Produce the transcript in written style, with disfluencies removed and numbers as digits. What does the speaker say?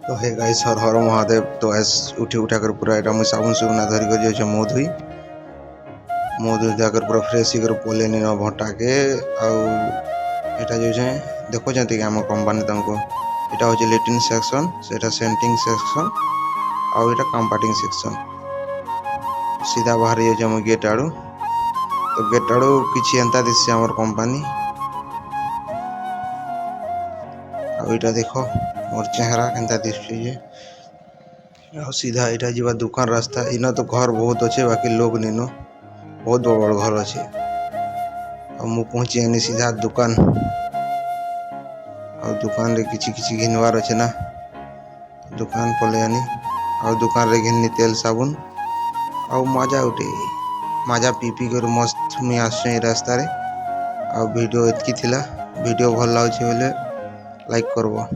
तो hey guys हर हर महादेव। तो ऐस उठी उठा कर पूरा एटा मुझे साबुन सुबुना धरिक जाइए मुँह धुई जाकर पूरा फ्रेश होकर पले नी भट्टा के आटा जो देखो कि आम कंपानी तुमको यहाँ हूँ लेट्रिन सेक्शन से सेंटिंग सेक्शन आटा कंपार्टिंग सेक्शन सीधा बाहर जाम गेट आड़ू। तो गेट आड़ू किसी एंता दिशे आम कंपानी आटा देख मोर चेहरा केन्ता दिशे सीधा यहाँ जीवा दुकान रास्ता इन तो घर बहुत अच्छे बाकी लोग नीन बहुत बड़ बड़ घर अच्छे मु पहुँची आनी सीधा दुकान दुकान रे किछि किछि घिनवार अच्छे ना दुकान पले आनी दुकान रे घिन्नी तेल साबुन मजा उठे मजा पी पी कर मस्त मुई आसुँ रास्ता रे वीडियो एतकी थिला वीडियो भल लागे बोले लाइक करबो।